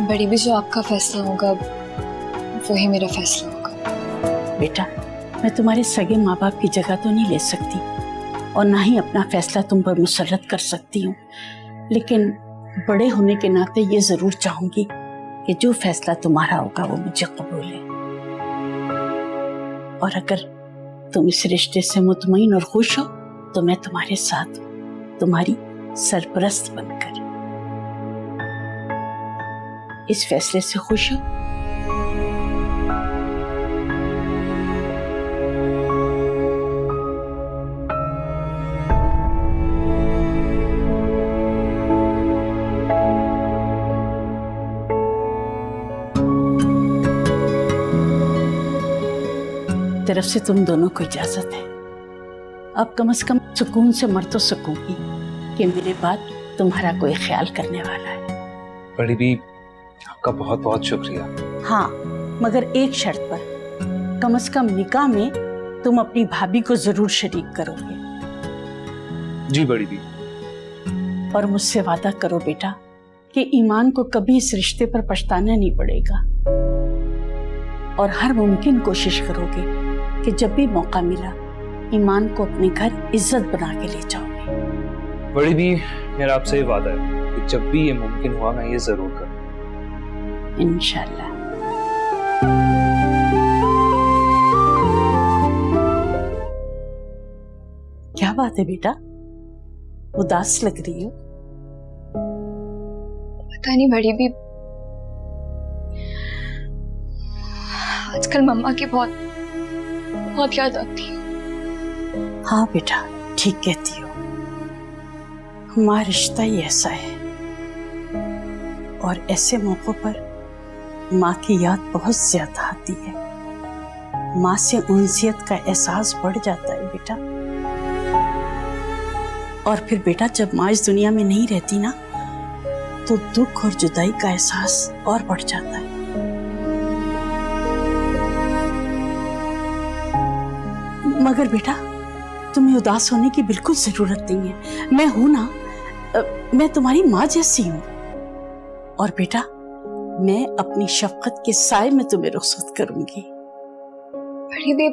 बड़ी भी, जो आपका फैसला होगा वही मेरा फैसला होगा। बेटा, मैं तुम्हारे सगे माँ बाप की जगह तो नहीं ले सकती और ना ही अपना फैसला तुम पर मुसर्रत कर सकती हूँ, लेकिन बड़े होने के नाते ये जरूर चाहूंगी कि जो फैसला तुम्हारा होगा वो मुझे कबूल है। और अगर तुम इस रिश्ते से मुतमईन और खुश हो तो मैं तुम्हारे साथ हूँ, तुम्हारी सरपरस्त बनकर। इस फैसले से खुश हो? तरफ से तुम दोनों को इजाजत है। अब कम से कम सुकून से मर तो सकूंगी कि मेरे बाद तुम्हारा कोई ख्याल करने वाला है। बड़ी भी, आपका बहुत बहुत शुक्रिया। हाँ, मगर एक शर्त पर, कम से कम निकाह में तुम अपनी भाभी को जरूर शरीक करोगे। जी बड़ी भी। और मुझसे वादा करो बेटा कि ईमान को कभी इस रिश्ते पर पछताना नहीं पड़ेगा और हर मुमकिन कोशिश करोगे कि जब भी मौका मिला ईमान को अपने घर इज्जत बना के ले जाओगे। बड़ी भी, मेरा आपसे ये वादा है कि जब भी ये मुमकिन हुआ मैं ये जरूर करूँ। इंशाल्लाह। क्या बात है बेटा, उदास लग रही हो? पता नहीं बड़ी भी, आजकल मम्मा की बहुत याद आती है। हाँ बेटा, ठीक कहती हो, हमारा रिश्ता ही ऐसा है और ऐसे मौकों पर माँ की याद बहुत ज्यादा आती है। माँ से उनसियत का एहसास बढ़ जाता है बेटा। और फिर बेटा, जब माँ इस दुनिया में नहीं रहती ना तो दुख और जुदाई का एहसास और बढ़ जाता है। मगर बेटा, तुम्हें उदास होने की बिल्कुल जरूरत नहीं है। मैं हूं ना, मैं तुम्हारी माँ जैसी हूं। और बेटा, मैं अपनी शफकत के साए में तुम्हें रुखसत करूंगी। बड़ी भी,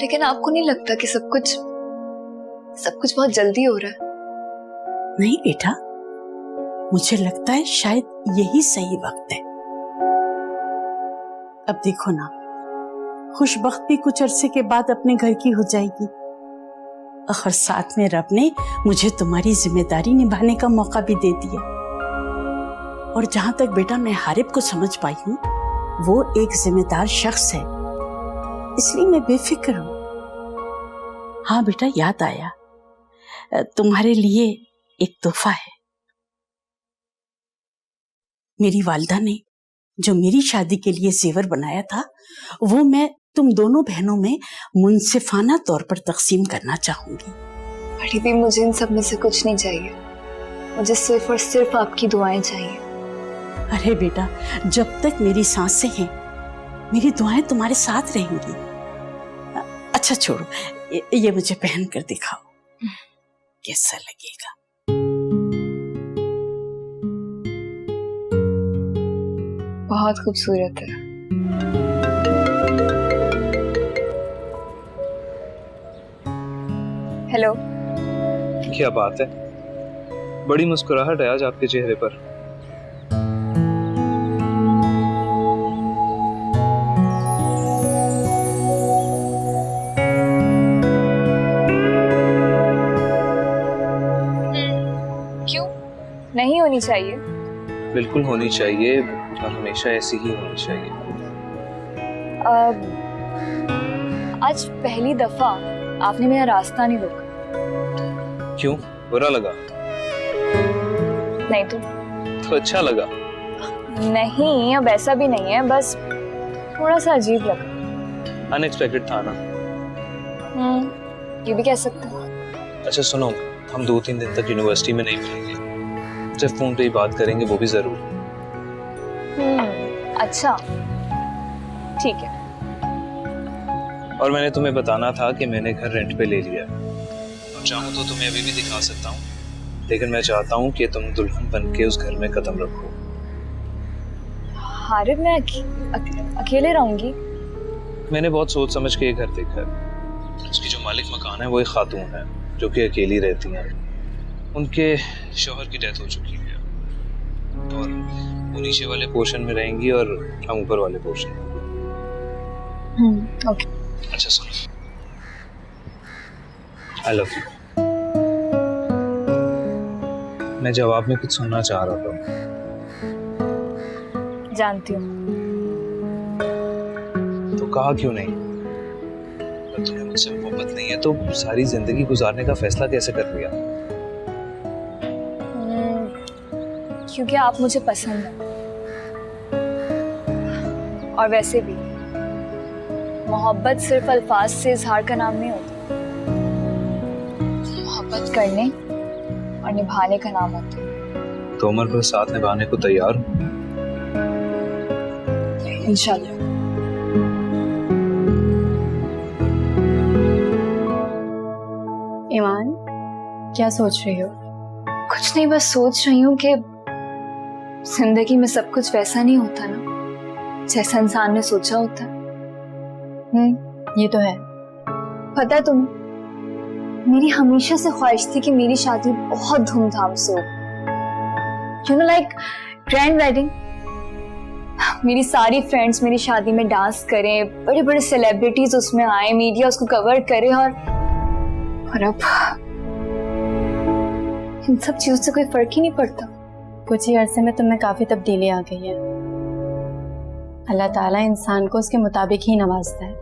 लेकिन आपको नहीं लगता कि सब कुछ बहुत जल्दी हो रहा है? नहीं बेटा, मुझे लगता है शायद यही सही वक्त है। अब देखो ना, खुशबख्त भी कुछ अरसे के बाद अपने घर की हो जाएगी। आखिर साथ में रब ने मुझे तुम्हारी जिम्मेदारी निभाने का मौका भी दे दिया। और जहां तक बेटा मैं हारिब को समझ पाई हूं, वो एक जिम्मेदार शख्स है, इसलिए मैं बेफिक्र हूं। हाँ बेटा, याद आया, तुम्हारे लिए एक तोहफा है। मेरी वालिदा ने जो मेरी शादी के लिए जेवर बनाया था, वो मैं तुम दोनों बहनों में मुनसिफाना तौर पर तकसीम करना चाहूंगी। बड़ी भी, मुझे इन सब में से कुछ नहीं चाहिए, मुझे सिर्फ और सिर्फ आपकी दुआएं चाहिए। अरे बेटा, जब तक मेरी सांसें हैं मेरी दुआएं तुम्हारे साथ रहेंगी। अच्छा छोड़ो, ये मुझे पहन कर दिखाओ, कैसा लगेगा। बहुत खूबसूरत है। हेलो। क्या बात है, बड़ी मुस्कुराहट है आज आपके चेहरे पर। क्यों नहीं होनी चाहिए? बिल्कुल होनी चाहिए और हमेशा ऐसी ही होनी चाहिए। आज पहली दफा आपने मेरा रास्ता नहीं रोका। क्यों, बुरा लगा? नहीं तो अच्छा लगा? नहीं, अब ऐसा भी नहीं है, बस थोड़ा सा अजीब लगा। अनएक्सपेक्टेड था ना? ये भी कह सकते हैं। अच्छा सुनो, हम 2-3 दिन तक यूनिवर्सिटी में नहीं मिलेंगे, सिर्फ फोन पे ही बात करेंगे, वो भी जरूर। अच्छा ठीक है। और मैंने तुम्हें बताना था कि मैंने घर रेंट पे ले लिया है, और चाहूँ तो तुम्हें अभी भी दिखा सकता हूँ। लेकिन मैं चाहता हूँ कि तुम दुल्हन बन के उस घर में कदम रखो। हारिब, मैं अकेले रहूंगी। मैंने बहुत सोच समझ के ये घर देखा है। उसकी जो मालिक मकान है वो एक खातून है जो कि अकेली रहती हैं। उनके शौहर की डेथ हो चुकी है और वो नीचे वाले पोर्शन में रहेंगी और हम ऊपर वाले पोर्शन में। ओके। अच्छा सुनो, आई लव यू। मैं जवाब में कुछ सुनना चाह रहा था। जानती हूँ। तो कहा क्यों नहीं? अगर तुम्हें मुझसे मोहब्बत नहीं है तो सारी जिंदगी गुजारने का फैसला कैसे कर लिया? क्योंकि आप मुझे पसंद हैं। और वैसे भी मोहब्बत सिर्फ अल्फाज से इजहार का नाम नहीं होता, मोहब्बत करने और निभाने का नाम होता है। तो उम्र भर साथ निभाने को तैयार हूँ। इंशाल्लाह। ईमान, क्या सोच रही हो? कुछ नहीं, बस सोच रही हूँ कि जिंदगी में सब कुछ वैसा नहीं होता ना जैसा इंसान ने सोचा होता है। ये तो है। पता है तुम्हें, मेरी हमेशा से ख्वाहिश थी कि मेरी शादी बहुत धूमधाम से हो, you know, like grand wedding. मेरी सारी फ्रेंड्स मेरी शादी में डांस करें, बड़े बड़े सेलिब्रिटीज उसमें आए, मीडिया उसको कवर करे, और अब इन सब चीजों से कोई फर्क ही नहीं पड़ता। कुछ ही अरसे में तुम्हें काफी तब्दीली आ गई है। अल्लाह ताला इंसान को उसके मुताबिक ही नवाजता है।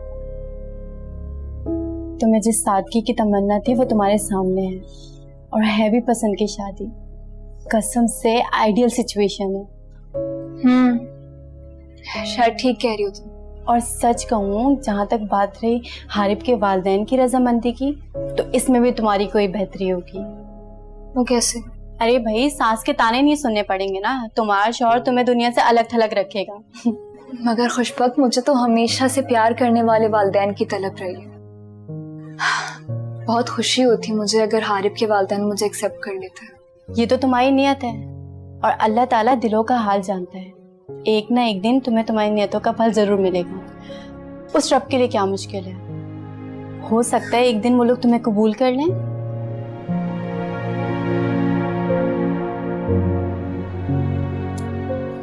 तुम्हें जिस सादगी की तमन्ना थी वो तुम्हारे सामने है, और है भी पसंद की शादी। कसम से आइडियल सिचुएशन है। शायद ठीक कह रही हो तुम। और सच कहूँ, जहाँ तक बात रही हारिब के वालिदैन की रजामंदी की, तो इसमें भी तुम्हारी कोई बेहतरी होगी। वो कैसे? अरे भाई, सास के ताने नहीं सुनने पड़ेंगे ना। तुम्हारा शौहर तुम्हें दुनिया से अलग थलग रखेगा। मगर खुशबख्त, मुझे तो हमेशा से प्यार करने वाले वालिदैन की तलब रही है। बहुत खुशी होती मुझे अगर हारिब के वालिदैन मुझे एक्सेप्ट कर लेते हैं। ये तो तुम्हारी नियत है, और अल्लाह ताला दिलों का हाल जानता है। एक ना एक दिन तुम्हें तुम्हारी नियतों का फल जरूर मिलेगा। उस रब के लिए क्या मुश्किल है। हो सकता है एक दिन वो लोग तुम्हें कबूल कर लें।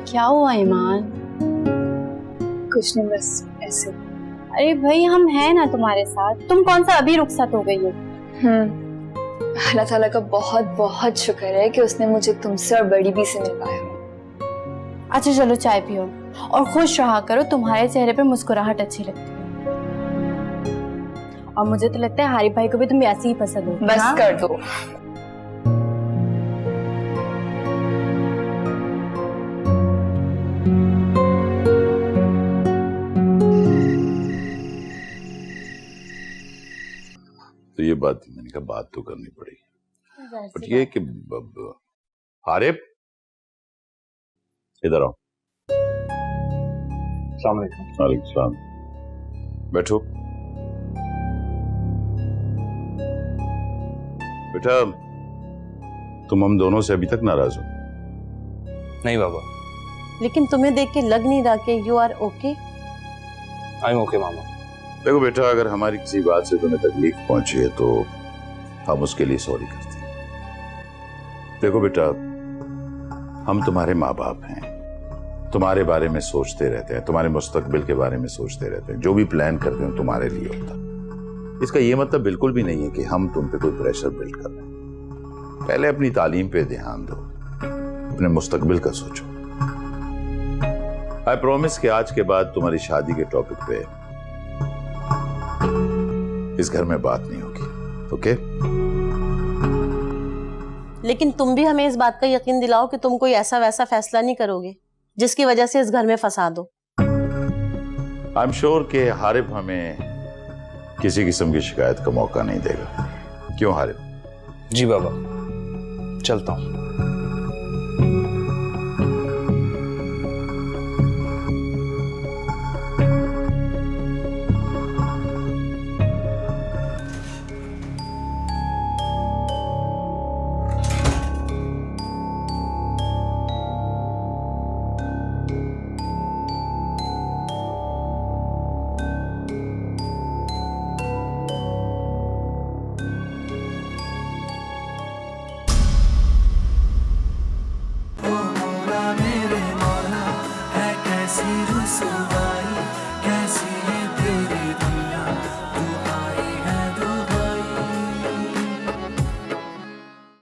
क्या हुआ ईमान? कुछ नहीं, बस ऐसे। अरे भाई, हम हैं ना तुम्हारे साथ। तुम कौन सा अभी रुखसत हो गई हो? अल्लाह ताला का बहुत बहुत शुक्र है कि उसने मुझे तुमसे और बड़ी बी से मिलवाया। अच्छा चलो, चाय पियो और खुश रहा करो। तुम्हारे चेहरे पे मुस्कुराहट अच्छी लगती है, और मुझे तो लगता है हारिब भाई को भी तुम ऐसी ही पसंद हो। बस हाँ? कर दो। तो ये बात मैंने कहा बात तो करनी पड़ी, बट ये कि हारिब इधर आओ। अस्सलाम वालेकुम। वालेकुम सलाम। बैठो बेटा। तुम हम दोनों से अभी तक नाराज हो? नहीं बाबा, लेकिन तुम्हें देख के लग नहीं रहा कि you are okay. I am okay मामा। देखो बेटा, अगर हमारी किसी बात से तुम्हें तकलीफ पहुंची है तो हम उसके लिए सॉरी करते हैं। देखो बेटा, हम तुम्हारे माँ बाप हैं, तुम्हारे बारे में सोचते रहते हैं, तुम्हारे मुस्तकबिल के बारे में सोचते रहते हैं। जो भी प्लान करते हैं तुम्हारे लिए होता। इसका ये मतलब बिल्कुल भी नहीं है कि हम तुम पे कोई प्रेशर बिल्ड कर रहे हैं। पहले अपनी तालीम पे ध्यान दो, अपने मुस्तकबिल का सोचो। आई प्रॉमिस कि आज के बाद तुम्हारी शादी के टॉपिक पे इस घर में बात नहीं होगी, ओके? लेकिन तुम भी हमें इस बात का यकीन दिलाओ कि तुम कोई ऐसा वैसा फैसला नहीं करोगे जिसकी वजह से इस घर में फसाद हो। आई एम श्योर कि हारिब हमें किसी किस्म की शिकायत का मौका नहीं देगा। क्यों हारिब? जी बाबा, चलता हूँ।